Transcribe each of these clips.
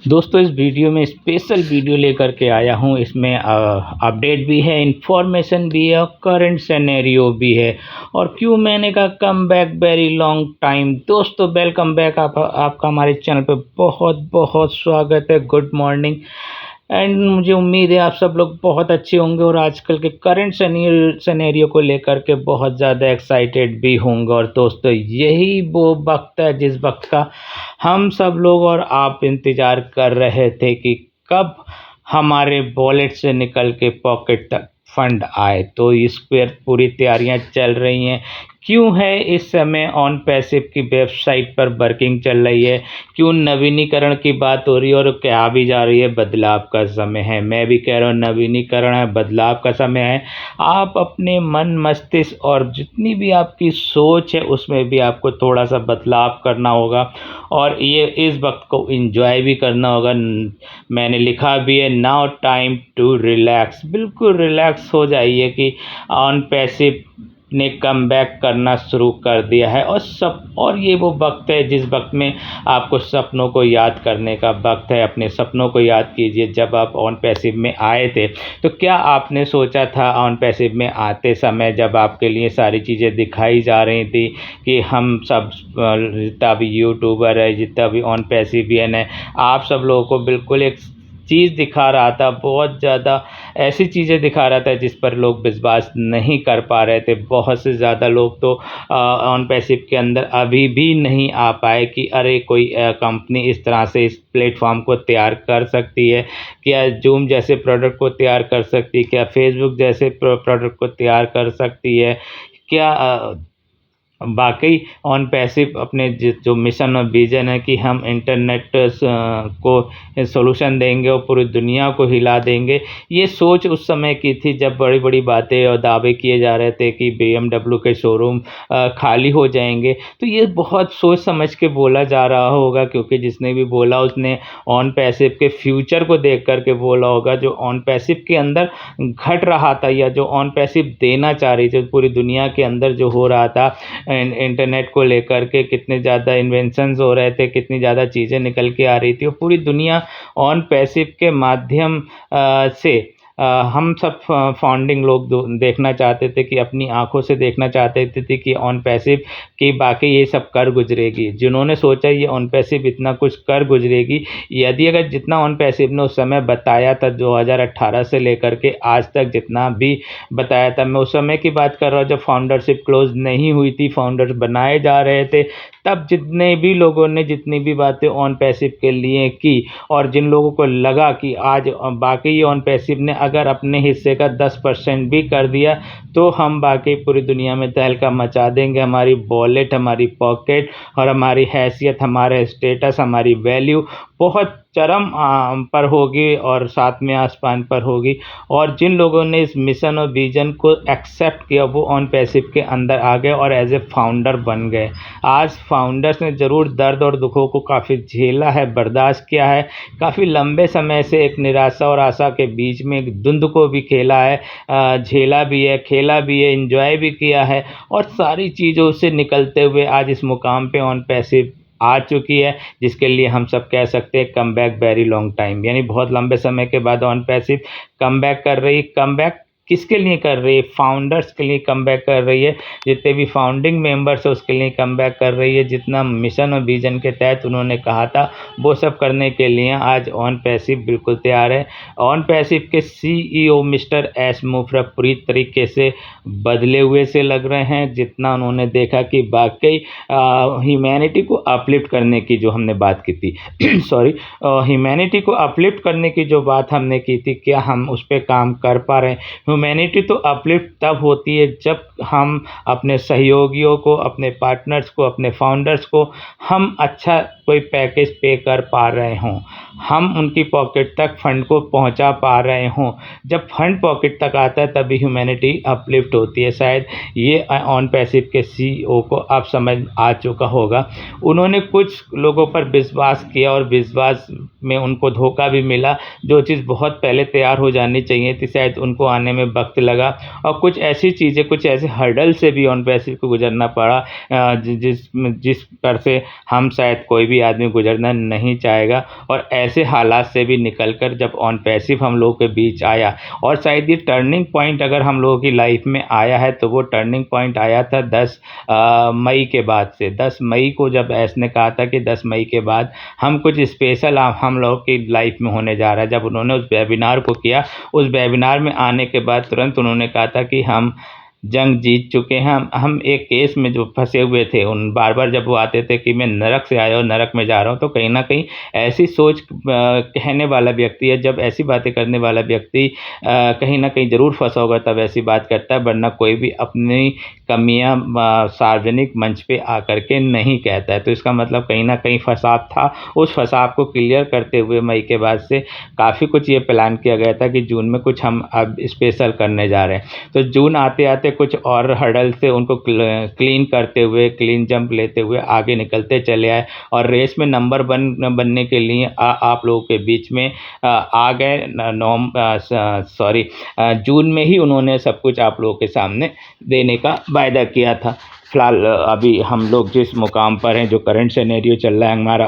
दोस्तों इस वीडियो में स्पेशल वीडियो लेकर के आया हूँ। इसमें अपडेट भी है, इंफॉर्मेशन भी है और करंट सिनेरियो भी है। और क्यों मैंने कहा come back very long time. दोस्तों वेलकम बैक, आपका हमारे चैनल पे बहुत बहुत स्वागत है। गुड मॉर्निंग एंड मुझे उम्मीद है आप सब लोग बहुत अच्छे होंगे और आजकल के करंट सिनेरियो को लेकर के बहुत ज़्यादा एक्साइटेड भी होंगे। और दोस्तों यही वो वक्त है जिस वक्त का हम सब लोग और आप इंतज़ार कर रहे थे कि कब हमारे वॉलेट से निकल के पॉकेट तक फंड आए। तो इस पर पूरी तैयारियां चल रही हैं। क्यों है इस समय ऑन पैसिव की वेबसाइट पर वर्किंग चल रही है, क्यों नवीनीकरण की बात हो रही है और क्या भी जा रही है बदलाव का समय है। मैं भी कह रहा हूँ नवीनीकरण है, बदलाव का समय है। आप अपने मन मस्तिष्क और जितनी भी आपकी सोच है उसमें भी आपको थोड़ा सा बदलाव करना होगा और ये इस वक्त को एंजॉय भी करना होगा। मैंने लिखा भी है नाउ टाइम टू रिलैक्स। बिल्कुल रिलैक्स हो जाइए कि ऑन पैसिव ने कम बैक करना शुरू कर दिया है और ये वो वक्त है जिस वक्त में आपको सपनों को याद करने का वक्त है। अपने सपनों को याद कीजिए। जब आप ऑन पैसिव में आए थे तो क्या आपने सोचा था ऑन पैसिव में आते समय, जब आपके लिए सारी चीज़ें दिखाई जा रही थी कि हम सब जितना भी यूट्यूबर है, जितना भी ऑन पैसिवियन है, आप सब लोगों को बिल्कुल एक चीज़ दिखा रहा था, बहुत ज़्यादा ऐसी चीज़ें दिखा रहा था जिस पर लोग विश्वास नहीं कर पा रहे थे। बहुत से ज़्यादा लोग तो ऑन पैसिव के अंदर अभी भी नहीं आ पाए कि अरे कोई कंपनी इस तरह से इस प्लेटफॉर्म को तैयार कर सकती है, क्या जूम जैसे प्रोडक्ट को तैयार कर सकती है, क्या फेसबुक जैसे प्रोडक्ट को तैयार कर सकती है, क्या बाकी ऑन पैसिव अपने जो मिशन और विज़न है कि हम इंटरनेट को सॉल्यूशन देंगे और पूरी दुनिया को हिला देंगे। ये सोच उस समय की थी जब बड़ी बड़ी बातें और दावे किए जा रहे थे कि BMW के शोरूम खाली हो जाएंगे। तो ये बहुत सोच समझ के बोला जा रहा होगा, क्योंकि जिसने भी बोला उसने ऑन पैसिव के फ्यूचर को देख करके बोला होगा। जो ऑन पैसिव के अंदर घट रहा था या जो ऑन पैसिव देना चाह रही थी पूरी दुनिया के अंदर जो हो रहा था इंटरनेट को लेकर के, कितने ज़्यादा इन्वेंशंस हो रहे थे, कितनी ज़्यादा चीज़ें निकल के आ रही थी और पूरी दुनिया ऑन पैसिव के माध्यम से हम सब फाउंडिंग लोग देखना चाहते थे कि अपनी आंखों से देखना चाहते थे कि ऑन पैसिव की बाकी ये सब कर गुजरेगी। जिन्होंने सोचा ये ऑन पैसिव इतना कुछ कर गुजरेगी, यदि अगर जितना ऑन पैसिव ने उस समय बताया था 2018 से लेकर के आज तक जितना भी बताया था, मैं उस समय की बात कर रहा हूँ जब फाउंडरशिप क्लोज नहीं हुई थी, फाउंडर्स बनाए जा रहे थे, तब जितने भी लोगों ने जितनी भी बातें ऑन पैसिव के लिए की और जिन लोगों को लगा कि आज बाकी ऑन पैसिव ने अगर अपने हिस्से का 10% भी कर दिया तो हम बाकी पूरी दुनिया में तहलका मचा देंगे। हमारी वॉलेट, हमारी पॉकेट और हमारी हैसियत, हमारे स्टेटस, हमारी वैल्यू बहुत चरम पर होगी और साथ में आसमान पर होगी। और जिन लोगों ने इस मिशन और विजन को एक्सेप्ट किया वो ऑन पैसिव के अंदर आ गए और एज ए फाउंडर बन गए। आज फाउंडर्स ने ज़रूर दर्द और दुखों को काफ़ी झेला है, बर्दाश्त किया है, काफ़ी लंबे समय से एक निराशा और आशा के बीच में एक धुंध को भी खेला है, झेला भी है, खेला भी है, एंजॉय भी किया है और सारी चीज़ों से निकलते हुए आज इस मुकाम पे ऑन पैसिव आ चुकी है, जिसके लिए हम सब कह सकते हैं come back very long time. यानी बहुत लंबे समय के बाद ऑन पैसिव कम बैक कर रही। कम बैक किसके लिए कर रही है? फाउंडर्स के लिए कम बैक कर रही है। जितने भी फाउंडिंग मेंबर्स है उसके लिए कम बैक कर रही है। जितना मिशन और विजन के तहत उन्होंने कहा था वो सब करने के लिए आज ऑन पैसिव बिल्कुल तैयार है। ऑन पैसिव के CEO मिस्टर एस मोफरा पूरी तरीके से बदले हुए से लग रहे हैं। जितना उन्होंने देखा कि वाकई ह्यूमैनिटी को अपलिफ्ट करने की जो हमने बात की थी सॉरी, ह्यूमैनिटी को अपलिफ्ट करने की जो बात हमने की थी, क्या हम उस पर काम कर पा रहे हैं? ह्यूमैनिटी तो अपलिफ्ट तब होती है जब हम अपने सहयोगियों को, अपने पार्टनर्स को, अपने फाउंडर्स को हम अच्छा कोई पैकेज पे कर पा रहे हों, हम उनकी पॉकेट तक फंड को पहुंचा पा रहे हों। जब फंड पॉकेट तक आता है तभी ह्यूमैनिटी अपलिफ्ट होती है। शायद ये ऑन पैसिव के CEO को अब समझ आ चुका होगा। उन्होंने कुछ लोगों पर विश्वास किया और विश्वास में उनको धोखा भी मिला। जो चीज़ बहुत पहले तैयार हो जानी चाहिए थी शायद उनको आने में वक्त लगा और कुछ ऐसी चीज़ें, कुछ ऐसे हर्डल से भी ऑन पैसिव को गुजरना पड़ा जिस पर से हम शायद कोई भी आदमी गुजरना नहीं चाहेगा। और ऐसे हालात से भी निकलकर जब ऑन पैसिव हम लोगों के बीच आया, और शायद ये टर्निंग पॉइंट अगर हम लोगों की लाइफ में आया है तो वो टर्निंग पॉइंट आया था 10 मई के बाद से। 10 मई को जब ऐस ने कहा था कि 10 मई के बाद हम कुछ स्पेशल हम लोग की लाइफ में होने जा रहा है। जब उन्होंने उस वेबिनार को किया, उस वेबिनार में आने के बाद तुरंत उन्होंने कहा था कि हम जंग जीत चुके हैं। हम एक केस में जो फंसे हुए थे, उन बार बार जब वो आते थे कि मैं नरक से आया हूँ, नरक में जा रहा हूँ, तो कहीं ना कहीं ऐसी सोच कहने वाला व्यक्ति है, जब ऐसी बातें करने वाला व्यक्ति कहीं ना कहीं ज़रूर फंसा होगा तब ऐसी बात करता है, वरना कोई भी अपनी कमियां सार्वजनिक मंच पे आकर के नहीं कहता है। तो इसका मतलब कहीं ना कहीं फसाद था। उस फसाद को क्लियर करते हुए मई के बाद से काफ़ी कुछ ये प्लान किया गया था कि जून में कुछ हम अब स्पेशल करने जा रहे हैं। तो जून आते आते कुछ और हर्डल से उनको क्लीन करते हुए, क्लीन जंप लेते हुए आगे निकलते चले आए और रेस में नंबर बनने के लिए आप लोगों के बीच में आ गए। जून में ही उन्होंने सब कुछ आप लोगों के सामने देने का वायदा किया था। फ़िलहाल अभी हम लोग जिस मुकाम पर हैं, जो करंट सिनेरियो चल रहा है हमारा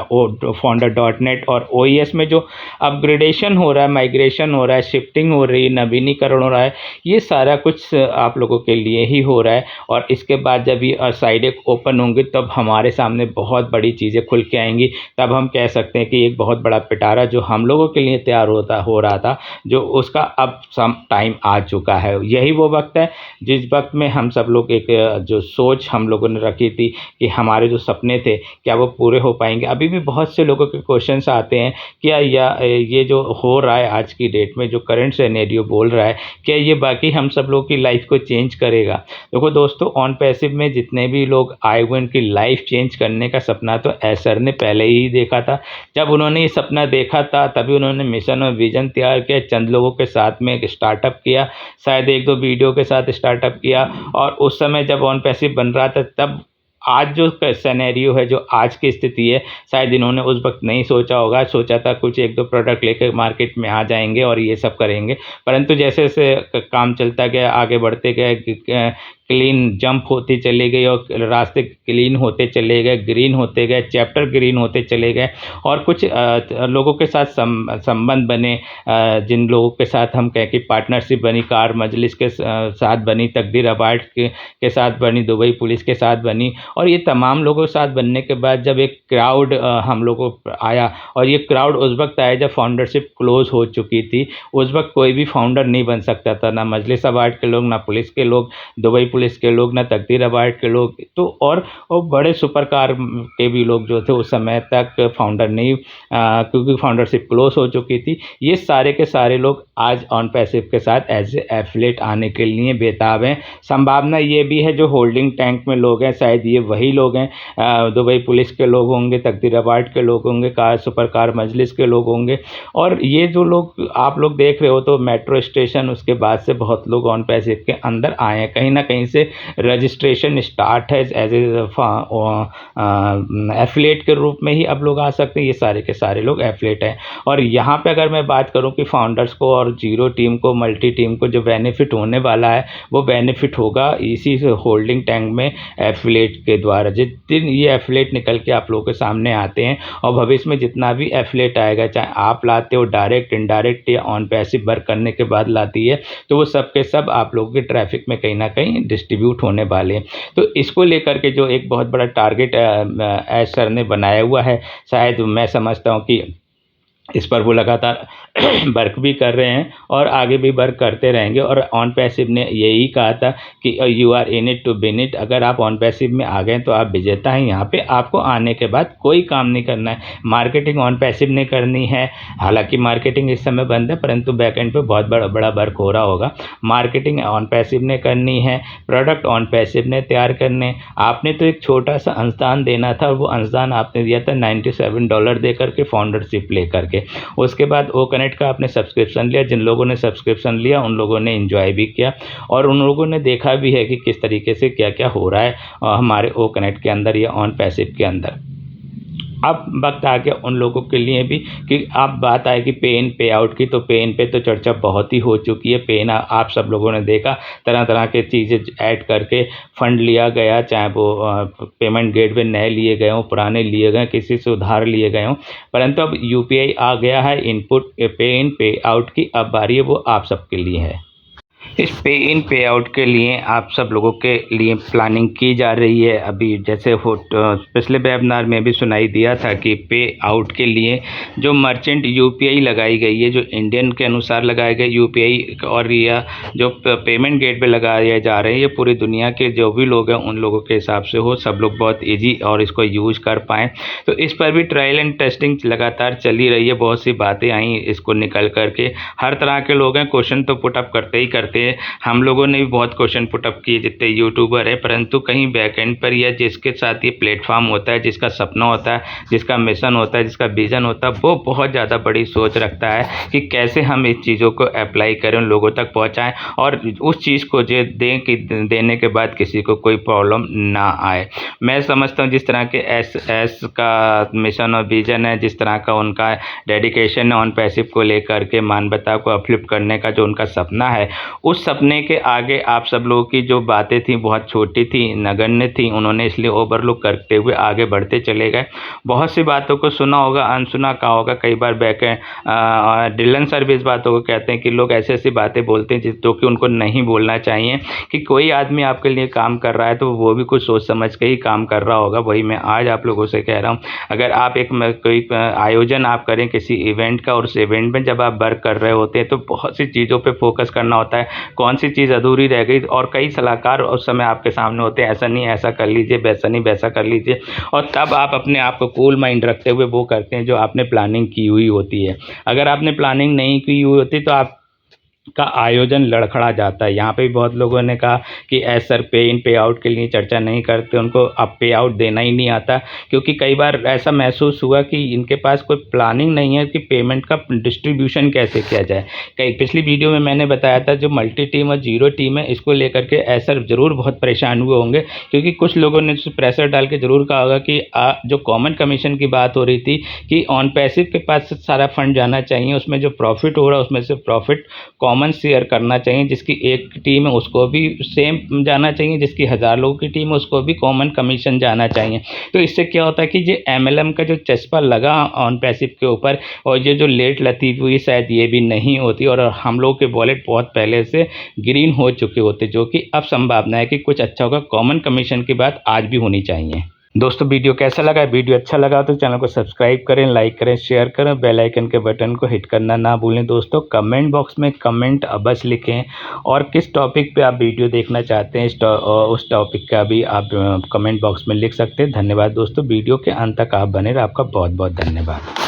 foundr.net और OES में जो अपग्रेडेशन हो रहा है, माइग्रेशन हो रहा है, शिफ्टिंग हो रही है, नवीनीकरण हो रहा है, ये सारा कुछ आप लोगों के लिए ही हो रहा है। और इसके बाद जब ये साइडें ओपन होंगी तब हमारे सामने बहुत बड़ी चीज़ें खुल के आएंगी। तब हम कह सकते हैं कि एक बहुत बड़ा पिटारा जो हम लोगों के लिए तैयार हो रहा था, जो उसका अब सम टाइम आ चुका है। यही वो वक्त है जिस वक्त में हम सब लोग एक जो सोच हम लोगों ने रखी थी कि हमारे जो सपने थे क्या वो पूरे हो पाएंगे। अभी भी बहुत से लोगों के क्वेश्चंस आते हैं, क्या ये जो हो रहा है आज की डेट में, जो करंट सिनेरियो बोल रहा है, क्या ये बाकी हम सब लोग की लाइफ को चेंज करेगा। देखो दोस्तों, ऑन पैसिव में जितने भी लोग आए हुए उनकी लाइफ चेंज करने का सपना तो सर ने पहले ही देखा था। जब उन्होंने ये सपना देखा था तभी उन्होंने मिशन और विजन तैयार किया, चंद लोगों के साथ में एक स्टार्टअप किया, शायद 1-2 वीडियो के साथ स्टार्टअप किया। और उस समय जब ऑन पैसिव बन रहा था तब आज जो सिनेरियो है, जो आज की स्थिति है, शायद इन्होंने उस वक्त नहीं सोचा होगा। सोचा था कुछ 1-2 प्रोडक्ट लेकर मार्केट में आ जाएंगे और ये सब करेंगे, परंतु जैसे जैसे काम चलता गया, आगे बढ़ते गए, क्लीन जंप होती चली गई और रास्ते क्लीन होते चले गए, ग्रीन होते गए, चैप्टर ग्रीन होते चले गए। और कुछ लोगों के साथ संबंध बने, जिन लोगों के साथ हम कहें कि पार्टनरशिप बनी, कार मजलिस के साथ बनी, तकदीर अवार्ड के साथ बनी, दुबई पुलिस के साथ बनी। और ये तमाम लोगों के साथ बनने के बाद जब एक क्राउड हम लोगों को आया, और ये क्राउड उस वक्त आया जब फाउंडरशिप क्लोज हो चुकी थी। उस वक्त कोई भी फाउंडर नहीं बन सकता था, ना मजलिस अवार्ड के लोग, ना पुलिस के लोग, दुबई पुलिस के लोग, ना तकदीर अवार्ड के लोग, तो और बड़े सुपर कार के भी लोग जो थे उस समय तक फाउंडर नहीं, क्योंकि फाउंडरशिप क्लोज हो चुकी थी। ये सारे के सारे लोग आज ऑन पैसिव के साथ एज ए एफिलिएट आने के लिए बेताब हैं। संभावना ये भी है जो होल्डिंग टैंक में लोग हैं शायद ये वही लोग हैं, दुबई पुलिस के लोग होंगे, तकदीर अवार्ड के लोग होंगे, सुपर कार मजलिस के लोग होंगे। और ये जो लोग आप लोग देख रहे हो, तो मेट्रो स्टेशन उसके बाद से बहुत लोग ऑन पैसिव के अंदर आए हैं। कहीं ना कहीं से रजिस्ट्रेशन स्टार्ट है एज ए एफिलिएट के रूप में ही अब लोग आ सकते हैं। ये सारे के सारे लोग एफिलिएट हैं। और यहाँ पे अगर मैं बात करूँ कि फाउंडर्स को और जीरो टीम को, मल्टी टीम को जो बेनिफिट होने वाला है, वो बेनिफिट होगा इसी होल्डिंग टैंक में एफिलिएट के द्वारा। जिस दिन ये एफिलिएट निकल के आप लोगों के सामने आते हैं, और भविष्य में जितना भी एफिलिएट आएगा, चाहे आप लाते हो डायरेक्ट, इनडायरेक्ट या ऑन पैसिव वर्क करने के बाद लाती है, तो वो सब के सब आप लोगों के ट्रैफिक में कहीं ना कहीं डिस्ट्रीब्यूट होने वाले हैं। तो इसको लेकर के जो एक बहुत बड़ा टारगेट एज सर ने बनाया हुआ है, शायद मैं समझता हूँ कि इस पर वो लगातार वर्क भी कर रहे हैं और आगे भी वर्क करते रहेंगे। और ऑन पैसिव ने यही कहा था कि you are in it to win it. अगर आप ऑन पैसिव में आ गए तो आप विजेता हैं। यहाँ पे आपको आने के बाद कोई काम नहीं करना है, मार्केटिंग ऑन पैसिव नहीं करनी है। हालांकि मार्केटिंग इस समय बंद है, परंतु बैकएंड पे बहुत बड़ा वर्क हो रहा होगा। मार्केटिंग ऑन पैसिव ने करनी है, प्रोडक्ट ऑन पैसिव ने तैयार करने। आपने तो एक छोटा सा अंशदान देना था, और वो अंशदान आपने दिया था $97 दे करके, फाउंडरशिप ले करके। उसके बाद ओ कनेक्ट का आपने सब्सक्रिप्शन लिया। जिन लोगों ने सब्सक्रिप्शन लिया उन लोगों ने एंजॉय भी किया, और उन लोगों ने देखा भी है कि किस तरीके से क्या क्या हो रहा है हमारे ओ कनेक्ट के अंदर या ऑन पैसिव के अंदर। अब वक्त आ गया उन लोगों के लिए भी कि अब बात आएगी पे इन पे आउट की, तो पे इन पे तो चर्चा बहुत ही हो चुकी है। पे इन आप सब लोगों ने देखा, तरह तरह के चीज़ें ऐड करके फंड लिया गया, चाहे वो पेमेंट गेटवे नए लिए गए हों, पुराने लिए गए, किसी से उधार लिए गए हों, परंतु अब यूपीआई आ गया है इनपुट पे इन पे आउट की। अब बारी है वो आप सबके लिए है। इस पे इन पे आउट के लिए आप सब लोगों के लिए प्लानिंग की जा रही है। अभी जैसे पिछले वेबिनार में भी सुनाई दिया था कि पे आउट के लिए जो मर्चेंट यूपीआई लगाई गई है, जो इंडियन के अनुसार लगाए गए यूपीआई, और यह जो पेमेंट गेट पे लगाए जा रहे हैं, ये पूरी दुनिया के जो भी लोग हैं उन लोगों के हिसाब से हो, सब लोग बहुत ईजी और इसको यूज कर पाएँ। तो इस पर भी ट्रायल एंड टेस्टिंग लगातार चली रही है। बहुत सी बातें आई इसको निकल करके, हर तरह के लोग हैं, क्वेश्चन तो पुटअप करते ही करते हैं। हम लोगों ने भी बहुत क्वेश्चन पुटअप किए जितने यूट्यूबर है, परंतु कहीं बैकएंड पर या जिसके साथ ये प्लेटफॉर्म होता है, जिसका सपना होता है, जिसका मिशन होता है, जिसका विजन होता है, वो बहुत ज़्यादा बड़ी सोच रखता है कि कैसे हम इस चीज़ों को अप्लाई करें, उन लोगों तक पहुँचाएँ और उस चीज़ को जो दें कि देने के बाद किसी को कोई प्रॉब्लम ना आए। मैं समझता हूँ जिस तरह के एस का मिशन और विजन है, जिस तरह का उनका डेडिकेशन है ऑन पैसिव को लेकर के, मानवता को अपलिफ्ट करने का जो उनका सपना है, उस सपने के आगे आप सब लोगों की जो बातें थी बहुत छोटी थी, नगण्य थी, उन्होंने इसलिए ओवरलुक करते हुए आगे बढ़ते चले गए। बहुत सी बातों को सुना होगा, अनसुना कहा होगा, कई बार डिलन सर भी इस बातों को कहते हैं कि लोग ऐसी ऐसी बातें बोलते हैं जो कि उनको नहीं बोलना चाहिए, कि कोई आदमी आपके लिए काम कर रहा है तो वो भी कुछ सोच समझ के ही काम कर रहा होगा। वही मैं आज आप लोगों से कह रहा हूँ, अगर आप कोई आयोजन आप करें किसी इवेंट का, और उस इवेंट में जब आप वर्क कर रहे होते हैं तो बहुत सी चीज़ों पे फोकस करना होता है, कौन सी चीज़ अधूरी रह गई, और कई सलाहकार उस समय आपके सामने होते हैं, ऐसा नहीं ऐसा कर लीजिए, वैसा नहीं वैसा कर लीजिए, और तब आप अपने आप को कूल माइंड रखते हुए वो करते हैं जो आपने प्लानिंग की हुई होती है। अगर आपने प्लानिंग नहीं की हुई होती तो आप का आयोजन लड़खड़ा जाता है। यहाँ पे भी बहुत लोगों ने कहा कि सर पे इन पे आउट के लिए चर्चा नहीं करते, उनको अब पे आउट देना ही नहीं आता, क्योंकि कई बार ऐसा महसूस हुआ कि इनके पास कोई प्लानिंग नहीं है कि पेमेंट का डिस्ट्रीब्यूशन कैसे किया जाए। कई पिछली वीडियो में मैंने बताया था जो मल्टी टीम और जीरो टीम है, इसको लेकर के सर ज़रूर बहुत परेशान हुए होंगे, क्योंकि कुछ लोगों ने प्रेशर डाल के ज़रूर कहा होगा कि जो कॉमन कमीशन की बात हो रही थी कि ऑन पैसिव के पास सारा फंड जाना चाहिए, उसमें जो प्रॉफिट हो रहा है उसमें से प्रॉफिट कॉमन शेयर करना चाहिए, जिसकी एक टीम है उसको भी सेम जाना चाहिए, जिसकी 1000 लोगों की टीम है उसको भी कॉमन कमीशन जाना चाहिए। तो इससे क्या होता है कि ये एमएलएम का जो चस्पा लगा ऑन पैसिव के ऊपर, और ये जो लेट लतीफ़ हुई शायद ये भी नहीं होती, और हम लोग के वॉलेट बहुत पहले से ग्रीन हो चुके होते, जो कि अब संभावना है कि कुछ अच्छा होगा। कॉमन कमीशन की बात आज भी होनी चाहिए। दोस्तों वीडियो कैसा लगा? वीडियो अच्छा लगा तो चैनल को सब्सक्राइब करें, लाइक करें, शेयर करें, बेल आइकन के बटन को हिट करना ना भूलें। दोस्तों कमेंट बॉक्स में कमेंट अवश्य लिखें, और किस टॉपिक पे आप वीडियो देखना चाहते हैं उस टॉपिक का भी आप कमेंट बॉक्स में लिख सकते हैं। धन्यवाद दोस्तों, वीडियो के अंत तक आप बने रहे, आपका बहुत बहुत धन्यवाद।